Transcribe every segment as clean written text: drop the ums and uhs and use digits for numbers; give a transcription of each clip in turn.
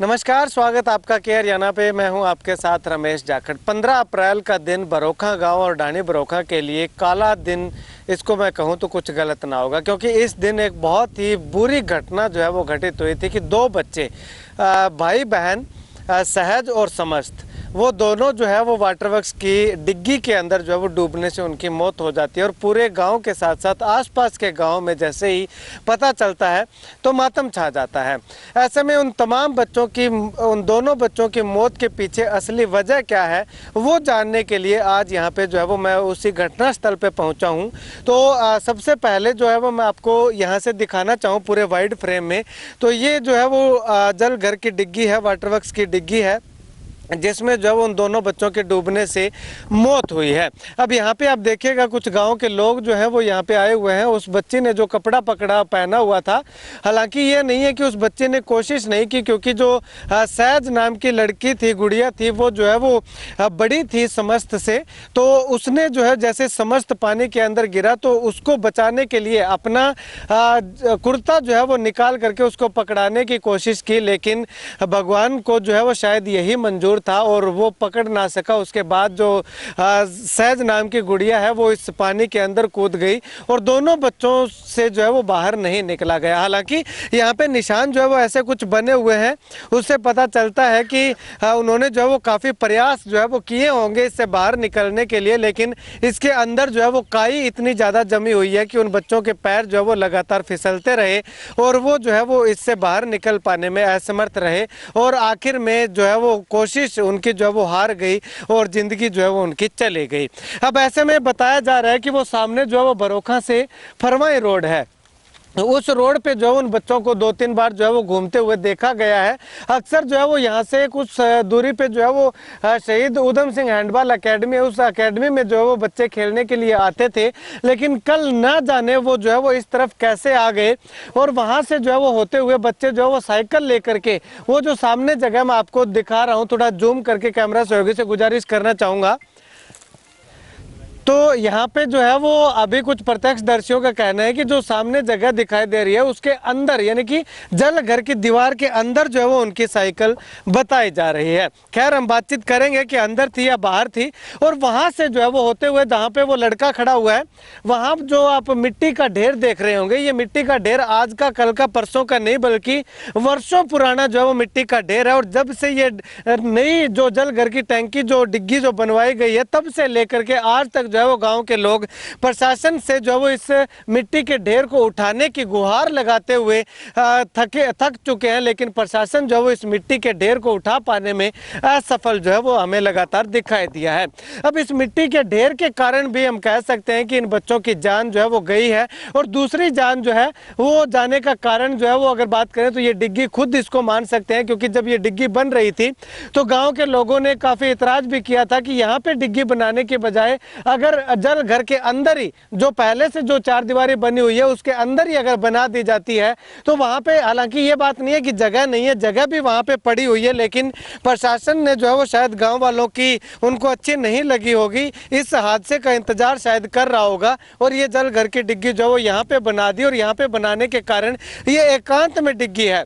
नमस्कार, स्वागत आपका केयर हरियाणा पे। मैं हूं आपके साथ रमेश जाखड़। 15 अप्रैल का दिन बरोखा गांव और डाणी बरोखा के लिए काला दिन, इसको मैं कहूं तो कुछ गलत ना होगा, क्योंकि इस दिन एक बहुत ही बुरी घटना जो है वो घटित हुई थी कि दो बच्चे भाई बहन सहज और समस्त, वो दोनों जो है वो वाटर वर्क्स की डिग्गी के अंदर जो है वो डूबने से उनकी मौत हो जाती है। और पूरे गांव के साथ साथ आसपास के गांव में जैसे ही पता चलता है तो मातम छा जाता है। ऐसे में उन तमाम बच्चों की, उन दोनों बच्चों की मौत के पीछे असली वजह क्या है वो जानने के लिए आज यहाँ पे जो है वो मैं उसी घटनास्थल पे पहुँचा हूँ। तो सबसे पहले जो है वो मैं आपको यहाँ से दिखाना चाहूँ पूरे वाइड फ्रेम में। तो ये जो है वो जल घर की डिग्गी है, वाटर वर्क्स की डिग्गी है, जिसमें जो उन दोनों बच्चों के डूबने से मौत हुई है। अब यहाँ पे आप देखिएगा कुछ गांव के लोग जो हैं वो यहाँ पे आए हुए हैं। उस बच्ची ने जो कपड़ा पकड़ा पहना हुआ था, हालांकि ये नहीं है कि उस बच्चे ने कोशिश नहीं की, क्योंकि जो सहज नाम की लड़की थी, गुड़िया थी, वो जो है वो बड़ी थी समस्त से। तो उसने जो है जैसे समस्त पानी के अंदर गिरा तो उसको बचाने के लिए अपना कुर्ता जो है वो निकाल करके उसको पकड़ाने की कोशिश की, लेकिन भगवान को जो है वो शायद यही मंजूर था और वो पकड़ ना सका। उसके बाद जो सहज नाम की गुड़िया है वो इस पानी के अंदर कूद गई और दोनों बच्चों से जो है वो बाहर नहीं निकला गया। हालांकि यहाँ पे निशान जो है वो ऐसे कुछ बने हुए हैं, उससे पता चलता है कि उन्होंने जो है वो काफ़ी प्रयास जो है वो किए होंगे इससे बाहर निकलने के लिए, लेकिन इसके अंदर जो है वो काई इतनी ज़्यादा जमी हुई है कि उन बच्चों के पैर जो है वो लगातार फिसलते रहे और वो जो है वो इससे बाहर निकल पाने में असमर्थ रहे और आखिर में जो है वो कोशिश उनकी जो है वो हार गई और ज़िंदगी जो है वो उनकी चली गई। अब ऐसे में बताया जा रहा है कि वो सामने जो है वो बरोखा से फरवाई रोड है, उस रोड पे जो उन बच्चों को 2-3 बार जो है वो घूमते हुए देखा गया है। अक्सर जो है वो यहाँ से कुछ दूरी पे जो है वो शहीद उधम सिंह हैंडबॉल एकेडमी, उस एकेडमी में जो है वो बच्चे खेलने के लिए आते थे, लेकिन कल ना जाने वो जो है वो इस तरफ कैसे आ गए और वहाँ से जो है वो होते हुए बच्चे जो है वो साइकिल लेकर के, वो जो सामने जगह मैं आपको दिखा रहा हूँ, थोड़ा जूम करके कैमरा सहयोगी से गुजारिश करना चाहूँगा। तो यहाँ पे जो है वो अभी कुछ प्रत्यक्षदर्शियों का कहना है कि जो सामने जगह दिखाई दे रही है उसके अंदर, यानी कि जल घर की दीवार के अंदर जो है वो उनकी साइकिल बताई जा रही है। खैर, हम बातचीत करेंगे कि अंदर थी या बाहर थी। और वहाँ से जो है वो होते हुए जहाँ पे वो लड़का खड़ा हुआ है, वहाँ जो आप मिट्टी का ढेर देख रहे होंगे, ये मिट्टी का ढेर आज का, कल का, परसों का नहीं, बल्कि वर्षों पुराना जो है वो मिट्टी का ढेर है। और जब से ये नई जो जल घर की टैंकी, जो डिग्गी जो बनवाई गई है, तब से लेकर के आज तक जो है वो गांव के लोग प्रशासन से जो है वो इस मिट्टी के ढेर को उठाने की गुहार लगाते हुए थक चुके हैं, लेकिन प्रशासन जो है वो इस मिट्टी के ढेर को उठा पाने में असफल जो है वो हमें लगातार दिखाई दिया है। अब इस मिट्टी के ढेर के कारण भी हम कह सकते हैं कि इन बच्चों की जान जो है वो गई है। और दूसरी जान जो है वो जाने का कारण जो है वो अगर बात करें तो ये डिग्गी खुद इसको मान सकते हैं, क्योंकि जब ये डिग्गी बन रही थी तो गाँव के लोगों ने काफ़ी इतराज भी किया था कि यहाँ पे डिग्गी बनाने के बजाय अगर जल घर के अंदर ही, जो पहले से जो चारदीवारी बनी हुई है उसके अंदर ही अगर बना दी जाती है तो वहाँ पे, हालांकि ये बात नहीं है कि जगह नहीं है, जगह भी वहाँ पे पड़ी हुई है, लेकिन प्रशासन ने जो है वो शायद गांव वालों की उनको अच्छी नहीं लगी होगी, इस हादसे का इंतजार शायद कर रहा होगा और ये जल घर की डिग्गी जो है वो यहाँ पे बना दी। और यहाँ पे बनाने के कारण ये एकांत में डिग्गी है।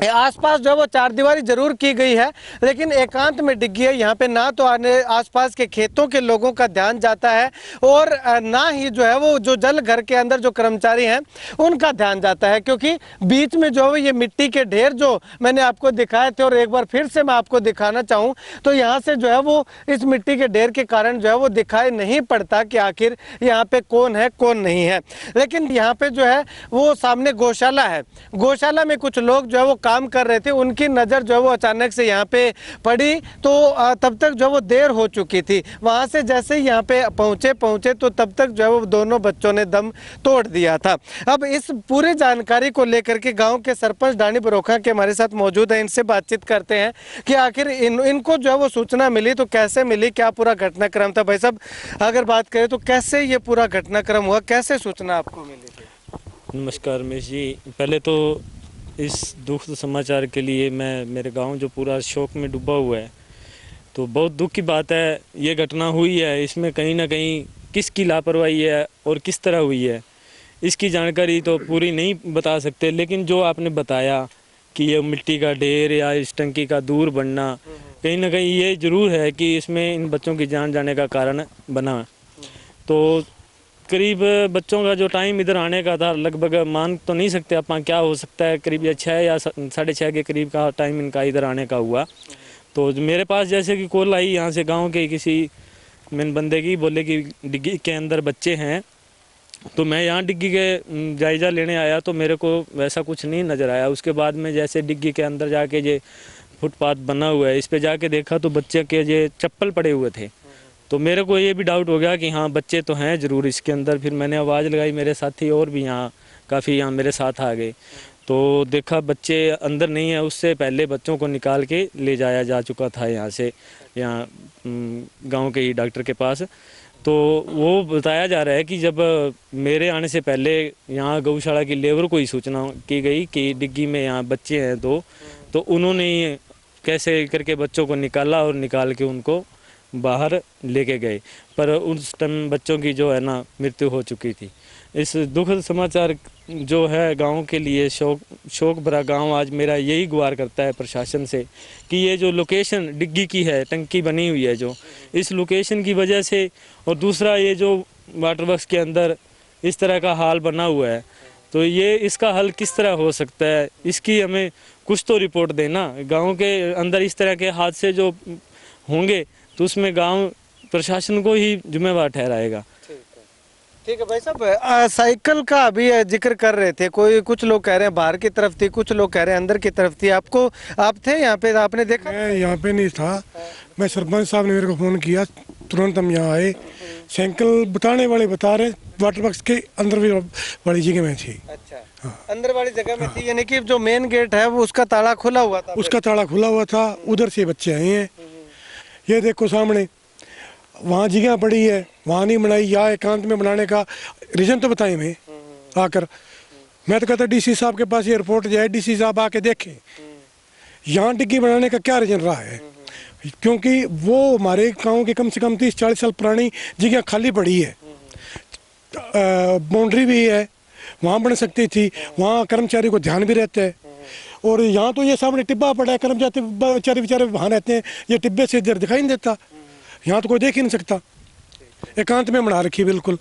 आसपास जो है वो चारदीवारी जरूर की गई है, लेकिन एकांत में डिग्गी है। यहाँ पे ना तो आने आसपास के खेतों के लोगों का ध्यान जाता है और ना ही जो है वो जो जल घर के अंदर जो कर्मचारी हैं उनका ध्यान जाता है, क्योंकि बीच में जो है ये मिट्टी के ढेर जो मैंने आपको दिखाए थे और एक बार फिर से मैं आपको दिखाना चाहूँ तो यहाँ से जो है वो इस मिट्टी के ढेर के कारण जो है वो दिखाई नहीं पड़ता कि आखिर यहाँ पे कौन है कौन नहीं है। लेकिन यहाँ पे जो है वो सामने गौशाला है, गौशाला में कुछ लोग जो है वो काम कर रहे थे, उनकी नज़र जो है वो अचानक से यहाँ पे पड़ी तो तब तक जो है वो देर हो चुकी थी। वहाँ से जैसे ही यहाँ पे पहुँचे तो तब तक जो है वो दोनों बच्चों ने दम तोड़ दिया था। अब इस पूरी जानकारी को लेकर के गांव के सरपंच डाणी बरोखा के हमारे साथ मौजूद है, इनसे बातचीत करते हैं कि आखिर इनको जो है वो सूचना मिली तो कैसे मिली, क्या पूरा घटनाक्रम था। भाई साहब, अगर बात करें तो कैसे ये पूरा घटनाक्रम हुआ, कैसे सूचना आपको मिली थी? नमस्कार रमेश जी, पहले तो इस दुखद समाचार के लिए मेरे गांव जो पूरा शोक में डूबा हुआ है, तो बहुत दुख की बात है। ये घटना हुई है, इसमें कहीं ना कहीं किसकी लापरवाही है और किस तरह हुई है इसकी जानकारी तो पूरी नहीं बता सकते, लेकिन जो आपने बताया कि ये मिट्टी का ढेर या इस टंकी का दूर बनना कहीं ना कहीं ये ज़रूर है कि इसमें इन बच्चों की जान जाने का कारण बना। तो करीब बच्चों का जो टाइम इधर आने का था लगभग मान तो नहीं सकते आप क्या हो सकता है, करीब या 6 या 6:30 के करीब का टाइम इनका इधर आने का हुआ। तो मेरे पास जैसे कि कॉल आई यहाँ से गांव के किसी मेन बंदे की, बोले कि डिग्गी के अंदर बच्चे हैं। तो मैं यहाँ डिग्गी के जायज़ा लेने आया तो मेरे को वैसा कुछ नहीं नज़र आया। उसके बाद में जैसे डिग्गी के अंदर जाके ये फुटपाथ बना हुआ है इस पे जाके देखा तो बच्चे के ये चप्पल पड़े हुए थे। तो मेरे को ये भी डाउट हो गया कि हाँ बच्चे तो हैं ज़रूर इसके अंदर। फिर मैंने आवाज़ लगाई, मेरे साथी और भी यहाँ काफ़ी यहाँ मेरे साथ आ गए तो देखा बच्चे अंदर नहीं है। उससे पहले बच्चों को निकाल के ले जाया जा चुका था यहाँ से, यहाँ गांव के ही डॉक्टर के पास। तो वो बताया जा रहा है कि जब मेरे आने से पहले यहाँ गौशाला की लेबर को ही सूचना की गई कि डिग्गी में यहाँ बच्चे हैं तो उन्होंने कैसे करके बच्चों को निकाला और निकाल के उनको बाहर लेके गए। पर उस टाइम बच्चों की जो है ना मृत्यु हो चुकी थी। इस दुखद समाचार जो है गांव के लिए शोक भरा गांव आज मेरा यही गुहार करता है प्रशासन से कि ये जो लोकेशन डिग्गी की है, टंकी बनी हुई है जो, इस लोकेशन की वजह से, और दूसरा ये जो वाटर वर्क्स के अंदर इस तरह का हाल बना हुआ है, तो ये इसका हल किस तरह हो सकता है, इसकी हमें कुछ तो रिपोर्ट देना। गाँव के अंदर इस तरह के हादसे जो होंगे तो उसमें गांव प्रशासन को ही जिम्मेवार ठहराएगा। ठीक है भाई साहब, साइकिल का अभी जिक्र कर रहे थे, कुछ लोग कह रहे हैं बाहर की तरफ थी, कुछ लोग कह रहे हैं अंदर की तरफ थी। आप थे यहाँ पे, आपने देखा? मैं यहाँ पे नहीं था, मैं सरपंच साहब ने मेरे को फ़ोन किया, तुरंत हम यहाँ आए। साइकिल बताने वाले बता रहे वाटर वर्क्स के अंदर वाली जगह में थी। अच्छा, हाँ। अंदर वाली जगह में थी, यानी कि जो मेन गेट है वो उसका ताला खुला हुआ था? उसका ताला खुला हुआ था, उधर से बच्चे आए हैं। ये देखो सामने वहाँ जगह पड़ी है, वहाँ नहीं बनाई, या एकांत में बनाने का रीज़न तो बताएं हमें आकर। मैं तो कहता डीसी साहब के पास ये रिपोर्ट जाए, डीसी साहब आके देखें यहाँ डिग्गी बनाने का क्या रीज़न रहा है, क्योंकि वो हमारे गांव के कम से कम 30-40 साल पुरानी जगह खाली पड़ी है, बाउंड्री भी है, वहाँ बन सकती थी, वहाँ कर्मचारी को ध्यान भी रहता है। और यहाँ तो ये सामने टिब्बा पड़ा है, कर्मचारी बेचारे वहाँ रहते हैं, ये टिब्बे से इधर दिखाई नहीं देता, यहाँ तो कोई देख ही नहीं सकता, एकांत में बना रखी बिल्कुल।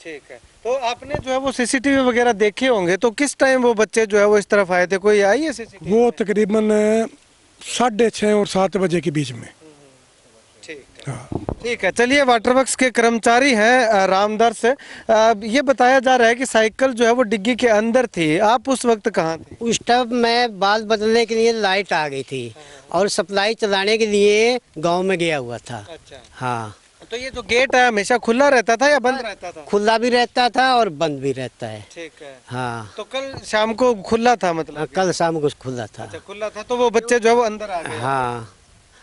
ठीक है, तो आपने जो है वो सीसीटीवी वगैरह देखे होंगे, तो किस टाइम वो बच्चे जो है वो इस तरफ आए थे, कोई आई है सीसीटीवी? वो तकरीबन 6:30 और 7 बजे के बीच में। ठीक है, ठीक है। चलिए, वाटर वर्क्स के कर्मचारी हैं रामदर्श, ये बताया जा रहा है कि साइकिल जो है वो डिग्गी के अंदर थी, आप उस वक्त कहाँ थे? उस टाइम मैं बाल बदलने के लिए लाइट आ गई थी और सप्लाई चलाने के लिए गांव में गया हुआ था। अच्छा, हाँ। तो ये जो गेट है हमेशा खुला रहता था या बंद रहता था? खुला भी रहता था और बंद भी रहता है। ठीक है, हाँ। तो कल शाम को खुला था, मतलब? कल शाम को खुला था। अच्छा, खुला था, तो वो बच्चे जो है वो अंदर आ गए? हाँ,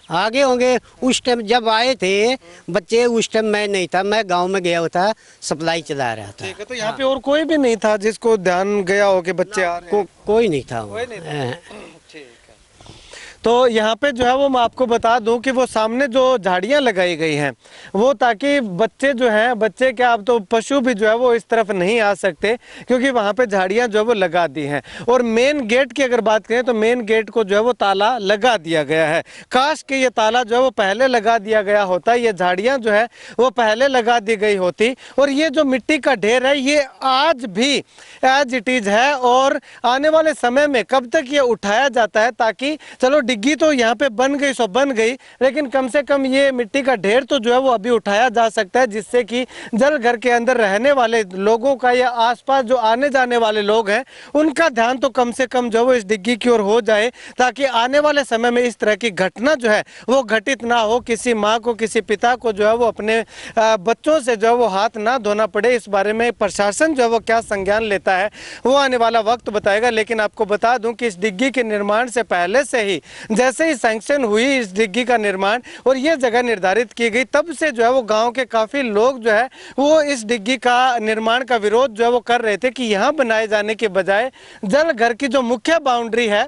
आगे होंगे। उस टाइम जब आए थे बच्चे, उस टाइम मैं नहीं था, मैं गांव में गया हुआ था, सप्लाई चला रहा था। ठीक है, तो यहाँ पे और कोई भी नहीं था जिसको ध्यान गया हो कि बच्चे आ रहे हैं? कोई नहीं था। कोई नहीं था। ठीक है, तो यहाँ पे जो है वो मैं आपको बता दूं कि वो सामने जो झाड़ियाँ लगाई गई हैं वो ताकि बच्चे जो हैं, बच्चे क्या, अब तो पशु भी जो है वो इस तरफ नहीं आ सकते, क्योंकि वहाँ पे झाड़ियाँ जो है वो लगा दी हैं। और मेन गेट की अगर बात करें तो मेन गेट को जो है वो ताला लगा दिया गया है। काश कि ये ताला जो है वो पहले लगा दिया गया होता, ये झाड़ियाँ जो है वो पहले लगा दी गई होती। और ये जो मिट्टी का ढेर है ये आज भी एज इट इज है, और आने वाले समय में कब तक ये उठाया जाता है, ताकि चलो डिग्गी तो यहाँ पे बन गई सो बन गई, लेकिन कम से कम ये मिट्टी का ढेर तो जो है वो अभी उठाया जा सकता है, जिससे कि जल घर के अंदर रहने वाले लोगों का या आसपास जो आने जाने वाले लोग हैं उनका ध्यान तो कम से कम जो है वो इस डिग्गी की ओर हो जाए, ताकि आने वाले समय में इस तरह की घटना जो है वो घटित ना हो, किसी माँ को, किसी पिता को जो है वो अपने बच्चों से जो है वो हाथ ना धोना पड़े। इस बारे में प्रशासन जो है वो क्या संज्ञान लेता है वो आने वाला वक्त बताएगा। लेकिन आपको बता दूं कि इस डिग्गी के निर्माण से पहले से ही, जैसे ही सैंक्शन हुई इस डिग्गी का निर्माण और ये जगह निर्धारित की गई, तब से जो है वो गांव के काफ़ी लोग जो है वो इस डिग्गी का निर्माण का विरोध जो है वो कर रहे थे कि यहाँ बनाए जाने के बजाय जल घर की जो मुख्य बाउंड्री है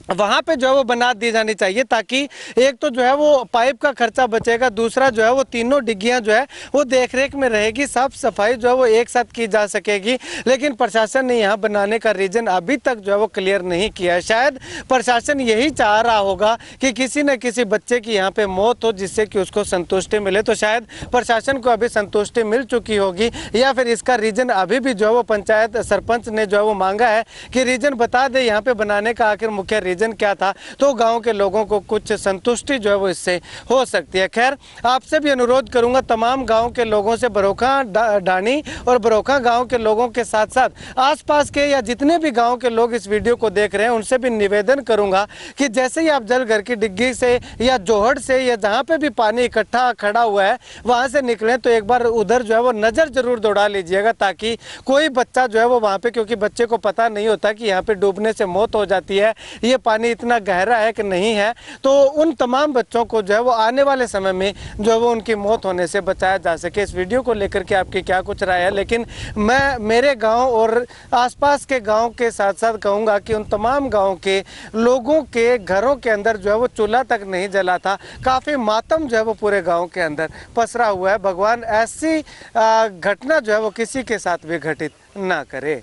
वहाँ पे जो है वो बना दी जानी चाहिए, ताकि एक तो जो है वो पाइप का खर्चा बचेगा, दूसरा जो है वो तीनों डिग्गियाँ जो है वो देखरेख में रहेगी, साफ सफाई जो है वो एक साथ की जा सकेगी। लेकिन प्रशासन ने यहाँ बनाने का रीज़न अभी तक जो है वो क्लियर नहीं किया है। शायद प्रशासन यही चाह रहा होगा कि किसी न किसी बच्चे की यहाँ पे मौत हो, जिससे कि उसको संतुष्टि मिले। तो शायद प्रशासन को अभी संतुष्टि मिल चुकी होगी, या फिर इसका रीज़न अभी भी जो है वो पंचायत सरपंच ने जो है वो मांगा है कि रीज़न बता दे यहाँ पे बनाने का आखिर मुख्य रीज़न क्या था, तो गांव के लोगों को कुछ संतुष्टि जो है वो इससे हो सकती है। खैर, आपसे भी अनुरोध करूंगा, तमाम गांव के लोगों से, बरोखा डाणी और बरोखा गांव के लोगों के साथ साथ आसपास के या जितने भी गांव के लोग इस वीडियो को देख रहे हैं, उनसे भी निवेदन करूंगा कि जैसे ही आप जलघर की डिग्गी से या जोहड़ से या जहाँ पे भी पानी इकट्ठा खड़ा हुआ है वहाँ से निकलें, तो एक बार उधर जो है वो नज़र जरूर दौड़ा लीजिएगा, ताकि कोई बच्चा जो है वो वहाँ पे, क्योंकि बच्चे को पता नहीं होता कि यहाँ पे डूबने से मौत हो जाती है, ये पानी इतना गहरा है कि नहीं है, तो उन तमाम बच्चों को जो है वो आने वाले समय में जो है वो उनकी मौत होने से बचाया जा सके। इस वीडियो को लेकर के आपकी क्या कुछ राय है? लेकिन मैं मेरे गांव और आसपास के गांव के साथ साथ कहूँगा कि उन तमाम गांव के लोगों के घरों के अंदर जो है वो चूल्हा तक नहीं जला था। काफ़ी मातम जो है वो पूरे गाँव के अंदर पसरा हुआ है। भगवान ऐसी घटना जो है वो किसी के साथ भी घटित ना करे।